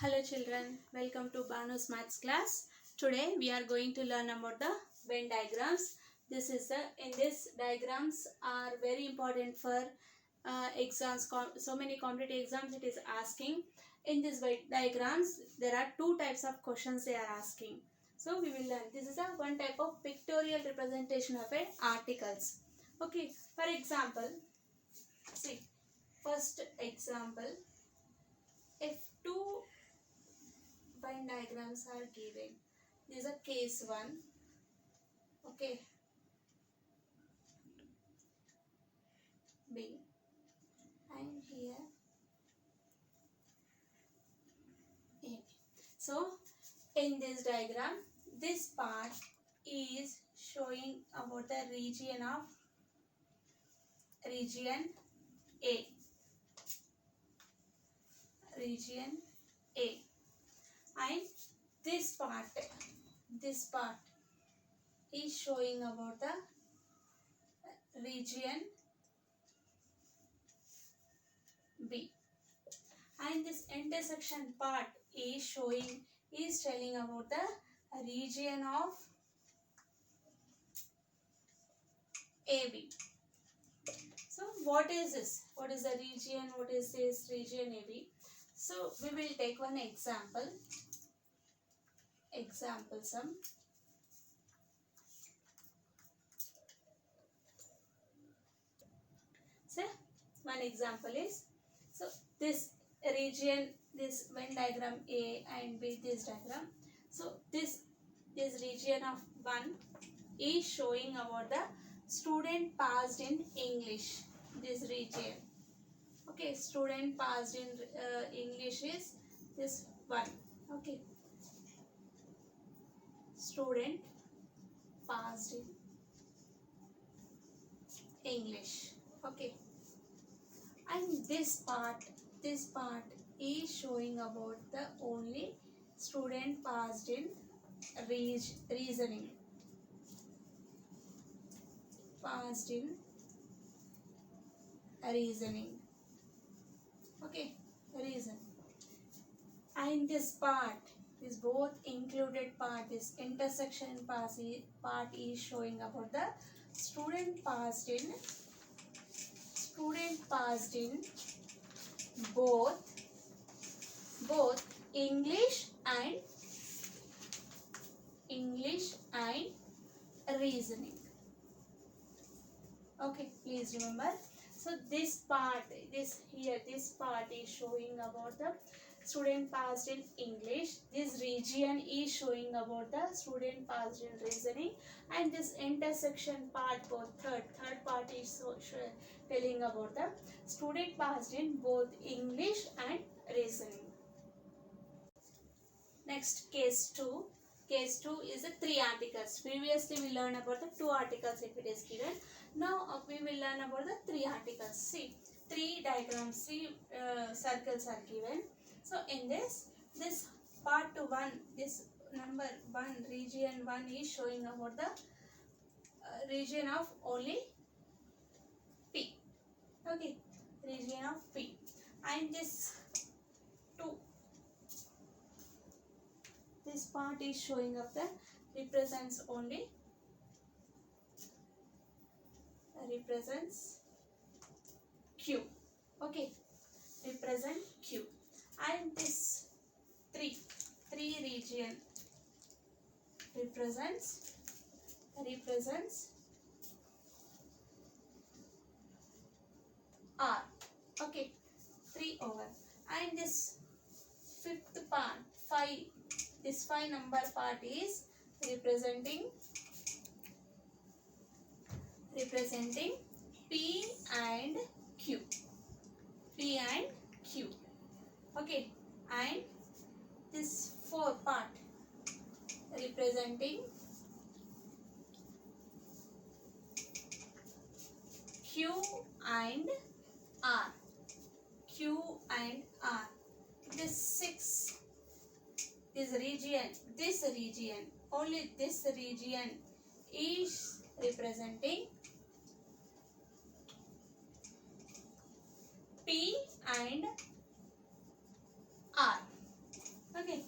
Hello children, welcome to Banu's Maths class. Today we are going to learn about the Venn diagrams. In this diagrams are very important for exams. So many competitive exams it is asking. In this Venn diagrams there are two types of questions they are asking. So we will learn. This is a one type of pictorial representation of a articles. Okay, for example, see first example, if two Venn diagrams are given. This is a case 1. Okay. B. And here A. So, in this diagram, this part is showing about the region A. Region A. And this part is showing about the region B. And this intersection part is telling about the region of AB. So what is this? What is the region? What is this region AB? So we will take one example. Example sum. So one example is, so this region, this Venn diagram A and B, this diagram. So this region of 1 is showing about the student passed in English. This region. Okay, student passed in English is this 1. Okay, student passed in English. Okay, and this part is showing about the only student passed in reasoning. Passed in reasoning. Okay, reason. And this part, this both included part, this intersection part is showing about the student passed in both English and reasoning. Okay, please remember. So this part is showing about the student passed in English. This region is showing about the student passed in reasoning, and this intersection part, both third part is telling about the student passed in both English and reasoning. Next, case 2. Case 2 is the 3 articles. Previously we learned about the 2 articles if it is given. Now we will learn about the 3 articles. See, 3 diagrams, 3 circles are given. So in this part 1, this number 1, region 1 is showing about the region of only P. Okay, region of P. And this 2, this part is showing up the represents Q. Okay, represent Q. And this 3 region represents R. Okay, 3 over. And this 5th part, 5, this 5 number part is representing P and Q. Okay, and this 4 part representing Q and R. This 6, this region, only this region is representing P and R. Okay,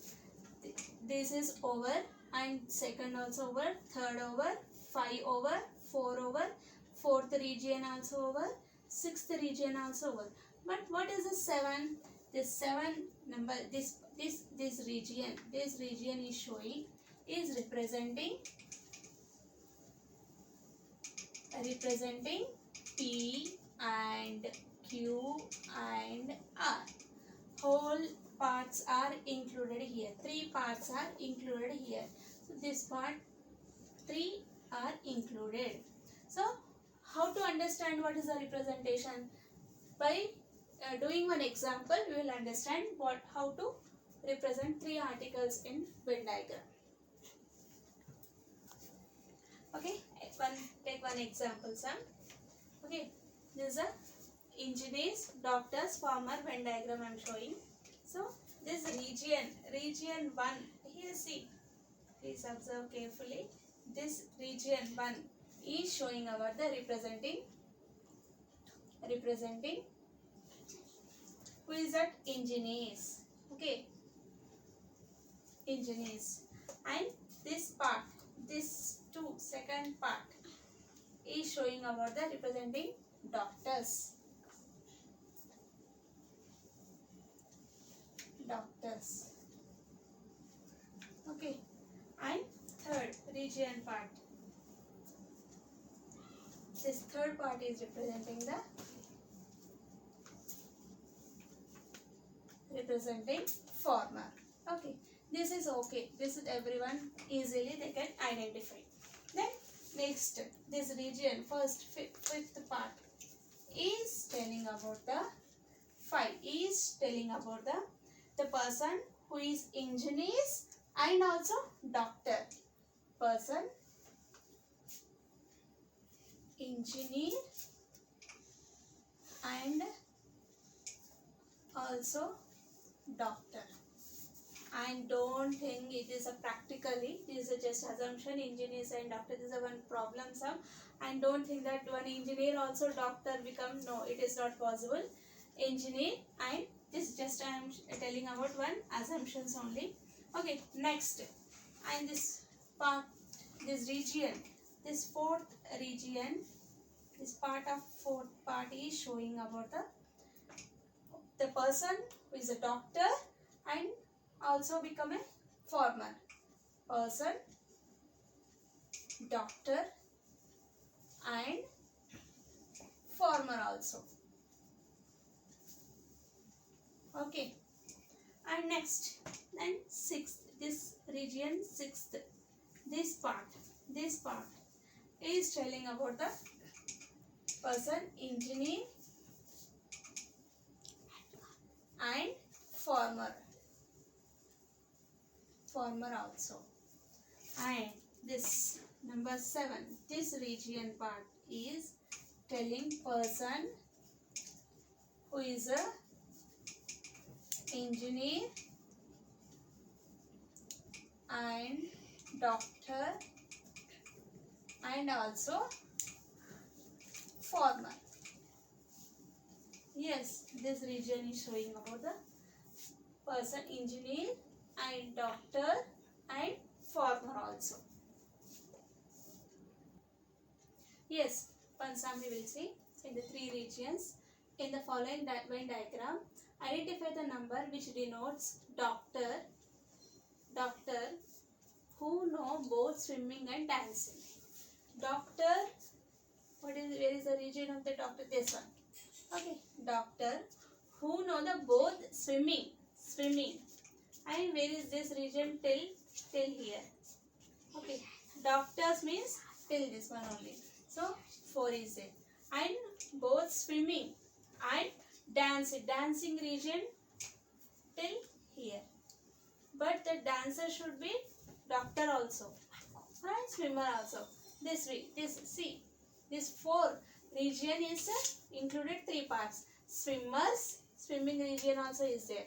this is over, and second also over, third over, 5 over, 4 over, fourth region also over, sixth region also over. But what is the 7? This 7 number, this region is showing, is representing P and Q and R. Whole parts are included here. 3 parts are included here. So this part 3 are included. So how to understand what is the representation? By doing one example, we will understand how to represent 3 articles in Venn diagram. Okay, take one example, Sam. Okay, this is a engineers, doctors, farmer Venn diagram I am showing. So this region 1, here see, please observe carefully. This region 1 is showing about the representing who is that? Engineers. Okay, engineers. And this part, this second part is showing about the representing doctors. Okay, and third region part, this third part is representing farmer. Okay, this is okay, this is everyone easily they can identify. Then next, this region, first fifth part is telling about the 5 is telling about the person who is engineers and also doctor. Person, engineer and also doctor. And don't think it is a practically, this is just assumption, engineers and doctor. This is a one problem sum, and don't think that one engineer also doctor become, no, it is not possible. Engineer and this, just I am telling about one assumptions only. Okay, next, and this part, this region, this fourth region, this part of fourth part is showing about the person who is a doctor and also become a farmer. Person, doctor and farmer also. Okay, and next, then sixth, this region sixth, this part is telling about the person, engineer and farmer also. And this number 7, this region part is telling person who is a engineer and doctor and also farmer. Yes, this region is showing about the person, engineer and doctor and farmer also. Yes, one sum we will see in the 3 regions. In the following Venn diagram, identify the number which denotes doctor who know both swimming and dancing. Doctor, where is the region of the doctor? This one. Okay, doctor who know the both swimming and where is this region? Till here. Okay, doctors means till this one only. So 4 is there. And both swimming and dancing region till here. But the dancer should be doctor also and swimmer also. This 4 region is included 3 parts. Swimming region also is there.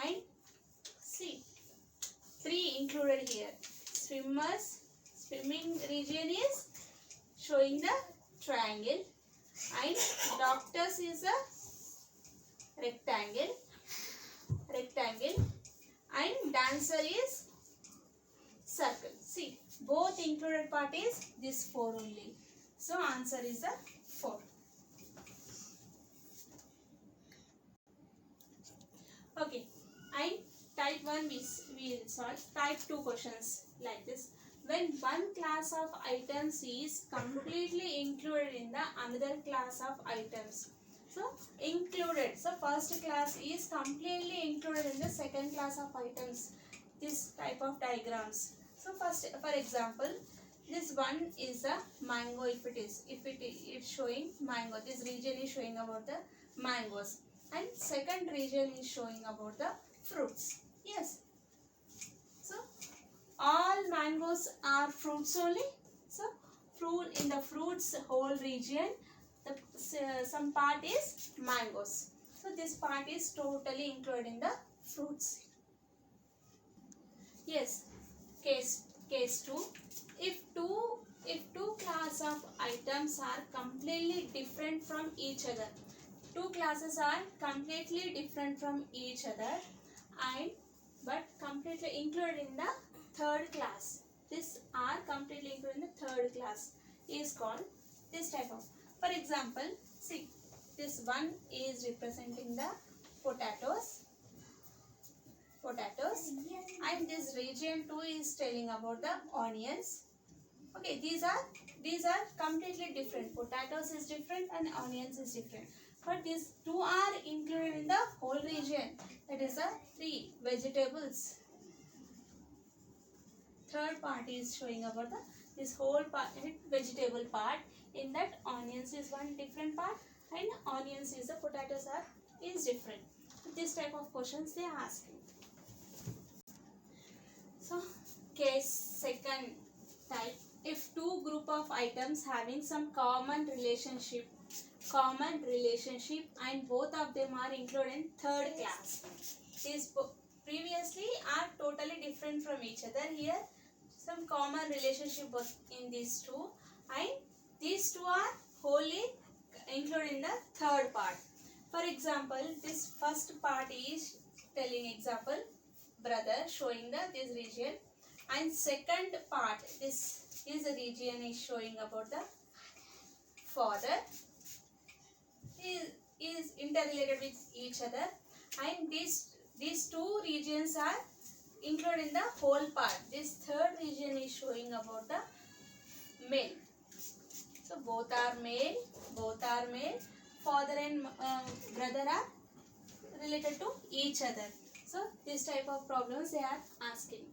And see, 3 included here. Swimming region is showing the triangle, and doctors is a rectangle, and answer is circle. See, both included part is this 4 only. So answer is the 4. Okay, and type 1 we will solve. Type 2 questions like this. When one class of items is completely included in the another class of items. So included. So first class is completely included in the second class of items. This type of diagrams. So first, for example, this one is a mango. If it's showing mango. This region is showing about the mangoes, and second region is showing about the fruits. Yes. So all mangoes are fruits only. So fruit in the fruits whole region, some part is mangoes. So this part is totally included in the fruits. Yes. Case 2. If two class of items are completely different from each other. Two classes are completely different from each other and but completely included in the third class. This are completely included in the third class is called this type of. For example, see, this one is representing the potatoes, and this region 2 is telling about the onions. Okay, these are completely different. Potatoes is different and onions is different. But these two are included in the whole region. That is the 3 vegetables. Third part is showing about this whole part, vegetable part. In that onions is one different part and onions is the potatoes is different. This type of questions they are asking. So case second type. If two group of items having some common relationship and both of them are included in third class. These previously are totally different from each other. Here some common relationship was in these two, and these two are wholly included in the third part. For example, this first part is telling example brother, showing this region, and second part this region is showing about the father. Is interrelated with each other, and these two regions are included in the whole part. This third region is showing about the male. So both are male. Father and brother are related to each other. So this type of problems they are asking.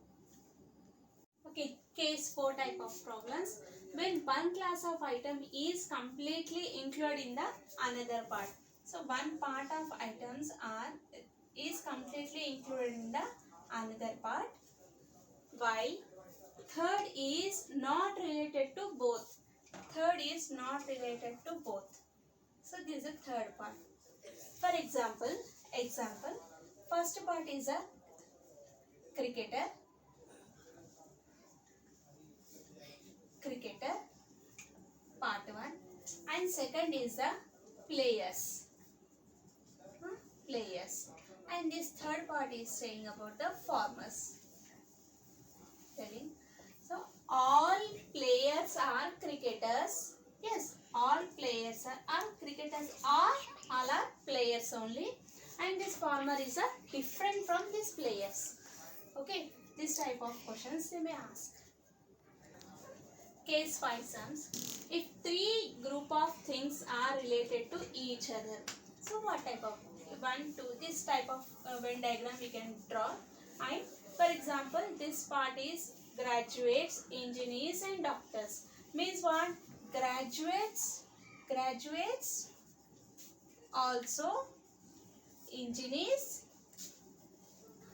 Okay, case 4 type of problems. When one class of item is completely included in the another part. So one part of items is completely included in the another part, while third is not related to both. So this is the third part. For example, first part is a cricketer, part 1, and second is the players, and this third part is saying about the farmers. Telling, so all players are cricketers. Yes, all players are cricketers, or all are players only, and this farmer is different from these players. Okay, this type of questions they may ask. Case 5 sums. If 3 group of things are related to each other. So what type of 1, 2, this type of Venn diagram we can draw. And for example, this part is graduates, engineers and doctors. Means what? Graduates, also engineers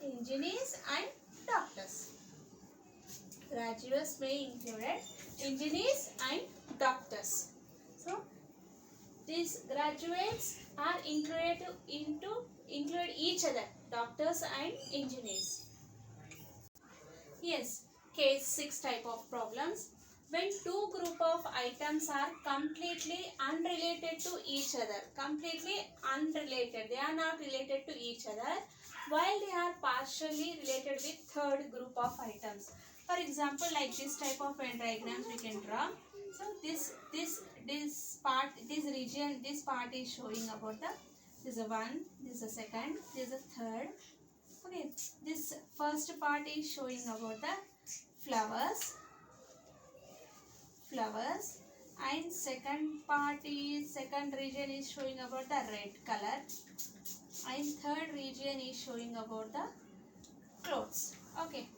and doctors. Graduates may include engineers and doctors. So these graduates are included each other, doctors and engineers. Yes, case 6 type of problems. When two group of items are completely unrelated to each other, they are not related to each other, while they are partially related with third group of items. For example, like this type of Venn diagrams we can draw. So this part, this region, this part is showing about the, this is a one, this is a second, this is a third. Okay, this first part is showing about the flowers, and second region is showing about the red color, and third region is showing about the clothes. Okay,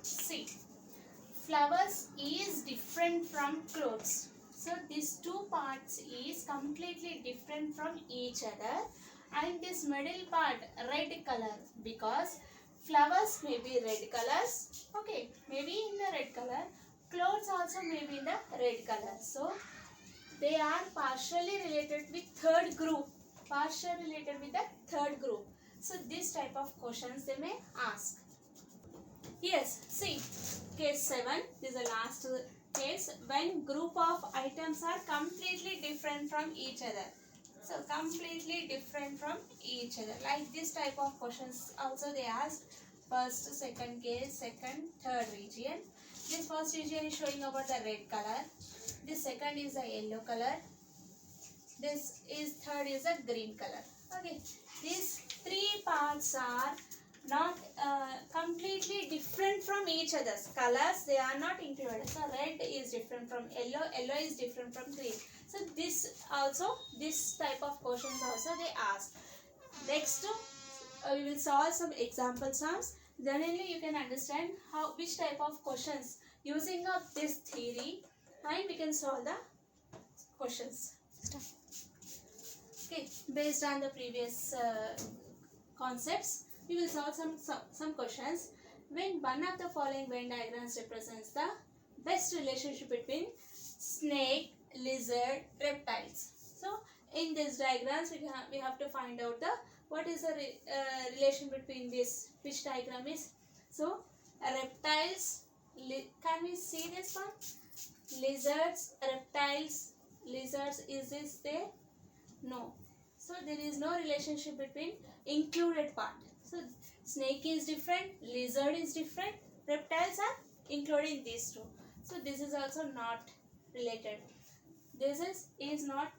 see, flowers is different from clothes. So these two parts is completely different from each other, and this middle part red color, because flowers may be red colors. Okay, maybe in the red color, clothes also may be in the red color. So they are partially related with third group. So this type of questions they may ask. Yes, see, case 7, this is the last case, when group of items are completely different from each other. So completely different from each other. Like this type of questions also they ask. First, second case, second, third region. This first region is showing about the red color. This second is the yellow color. This is third is the green color. Okay, these three parts are not completely different from each other's colors. They are not included. So red is different from yellow, yellow is different from green. So this type of questions also they ask. Next, we will solve some example sums. Then only you can understand which type of questions using of this theory, and we can solve the questions. Okay, based on the previous concepts, we will solve some questions. When one of the following Venn diagrams represents the best relationship between snake, lizard, reptiles. So in these diagrams we have to find out the what is the relation between this, which diagram is. So reptiles, can we see this one? Lizards, reptiles, lizards, is this there? No. So there is no relationship between included part. So snake is different, lizard is different, reptiles are included in these two. So this is also not related. This is not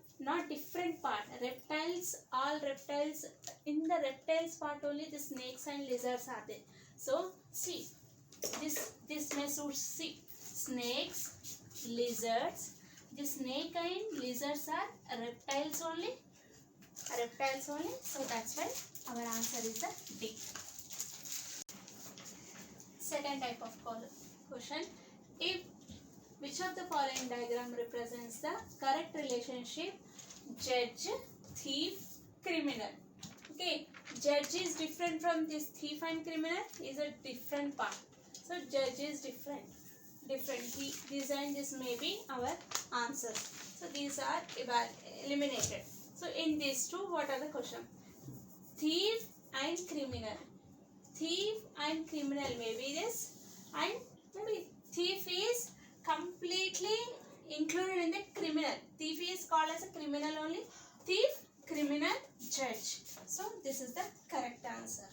different part. Reptiles, all reptiles, in the reptiles part only the snakes and lizards are there. So see, this may suit. See, snakes, lizards. The snake and lizards are reptiles only. So that's why our answer is the D. Second type of question. If which of the following diagram represents the correct relationship judge, thief, criminal? Okay, judge is different from this thief and criminal, is a different part. So judge is different. These and this may be our answers. So these are eliminated. So in these two, what are the questions? Thief and criminal. Thief and criminal may be this, and maybe thief is completely included in the criminal. Thief is called as a criminal only. Thief, criminal, judge. So this is the correct answer.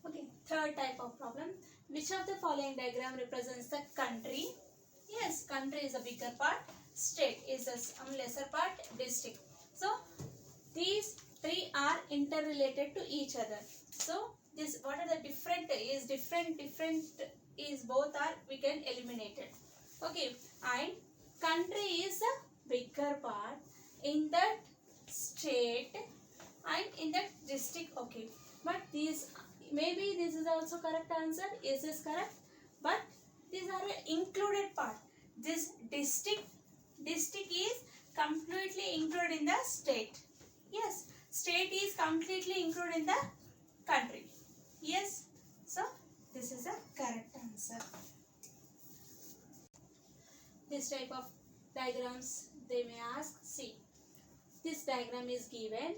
Okay, third type of problem. Which of the following diagram represents the country? Yes, country is a bigger part. State is a lesser part. District. So these three are interrelated to each other. So this, what are the different is both are, we can eliminate it. Okay, and country is a bigger part in that state and in that district. Okay, but these, maybe this is also correct answer. Is this correct? But these are included part. This district is completely included in the state. Yes, state is completely included in the country. Yes, so this is a correct answer. This type of diagrams they may ask. See, this diagram is given.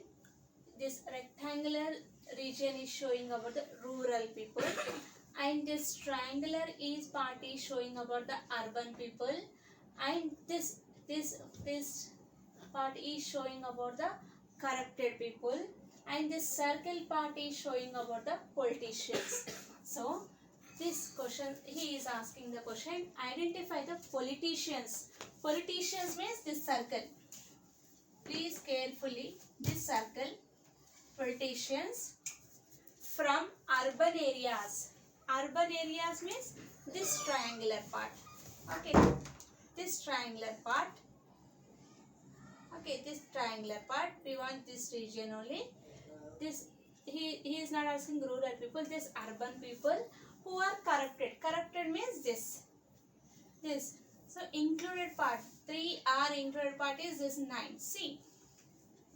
This rectangular region is showing about the rural people, and this triangular part is showing about the urban people, and this part is showing about the corrupted people, and this circle part is showing about the politicians. So this question, he is asking the question, identify the politicians. Politicians means this circle. Please carefully, this circle, politicians from urban areas. Urban areas means this triangular part. Okay, this triangular part. Okay, this triangular part, we want this region only. This, he is not asking rural people, this urban people who are corrupted. Corrupted means this. So included part, 3 are included part is this 9. See,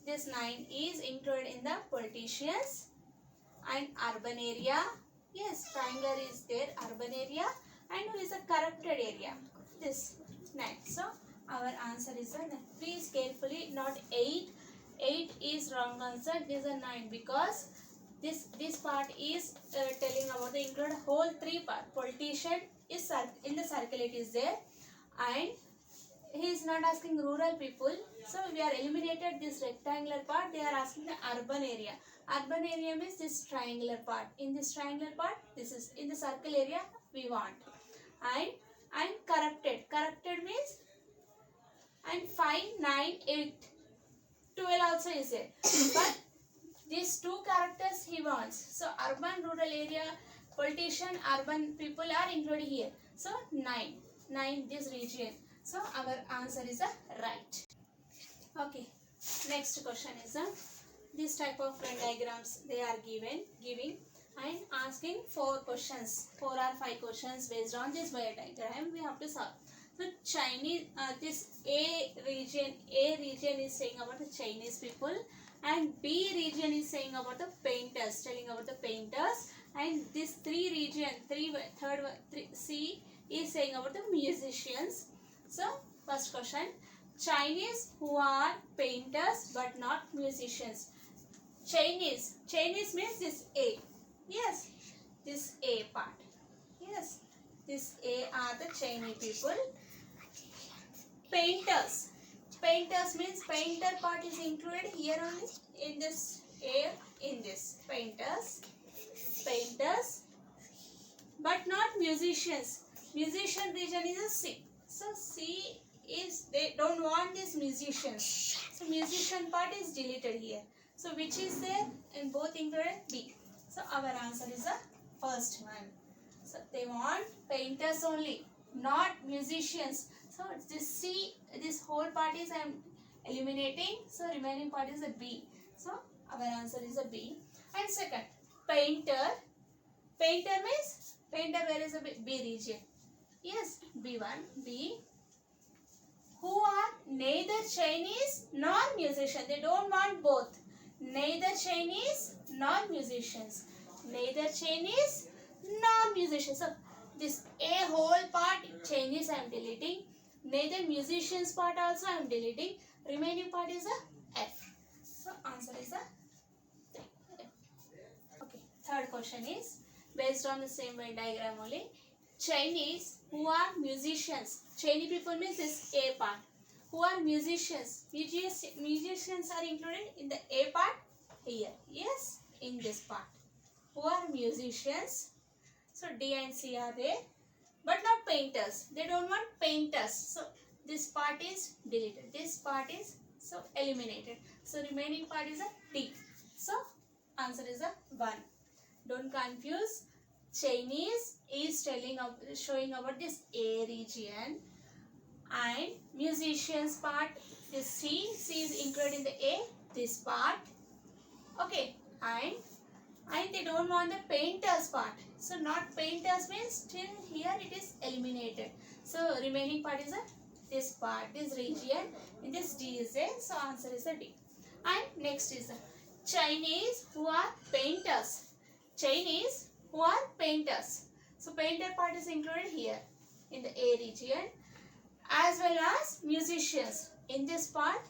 this 9 is included in the politicians and urban area. Yes, triangle is there, urban area, and who is a corrupted area, this 9. So our answer is a 9. Please carefully, not 8. 8 is wrong answer. This is a 9 because this part is telling about the include whole 3 part. Politician is in the circle, it is there, and he is not asking rural people. So we are eliminated this rectangular part. They are asking the urban area. Urban area means this triangular part. In this triangular part, this is in the circle area we want. And corrupted. Corrupted means, and 5, 9, 8, 12 also is there. But these 2 characters he wants. So urban, rural area, politician, urban people are included here. So 9 this region. So our answer is a right. Okay, next question is this type of Venn diagrams they are giving and asking 4 questions, 4 or 5 questions based on this Venn diagram we have to solve. So Chinese, this A region is saying about the Chinese people, and B region is saying about the painters, telling about the painters, and this 3 region, third C is saying about the musicians. So first question, Chinese who are painters but not musicians. Chinese means this A. Yes, this A part. Yes, this A are the Chinese people. Painters means painter part is included here only in this A, in this painters, but not musicians. Musician region is a C. So C is, they don't want these musicians. So musician part is deleted here. So which is there in both included? B. So our answer is the first one. So they want painters only, not musicians. So this C, this whole part is I am eliminating. So remaining part is a B. So our answer is a B. And second, painter. Painter means, painter where is a B region? Yes, B1, B. Who are neither Chinese nor musician. They don't want both. Neither Chinese nor musicians. Neither Chinese nor musicians. So this A whole part Chinese I am deleting. Neither musicians part also I am deleting. Remaining part is a F. So answer is a 3. Okay. Third question is based on the same Venn diagram only. Chinese who are musicians. Chinese people means this A part. Who are musicians? Musicians are included in the A part here. Yes, in this part. Who are musicians? So D and C are there. But not painters. They don't want painters. So this part is deleted. This part is so eliminated. So remaining part is a D. So answer is a 1. Don't confuse. Chinese is showing about this A region, and musicians part is C. C is included in the A, this part. Okay, and they don't want the painters part. So not painters means still here it is eliminated. So remaining part is this part, this region. In this D is there. So answer is a D. And next is Chinese who are painters. Chinese who are painters. So painter part is included here in the A region, as well as musicians. In this part,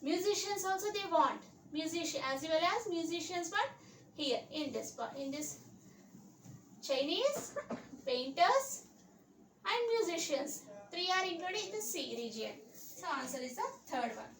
musicians also they want. Musician as well as musicians part here in this part. In this Chinese, painters and musicians. 3 are included in the C region. So answer is the third one.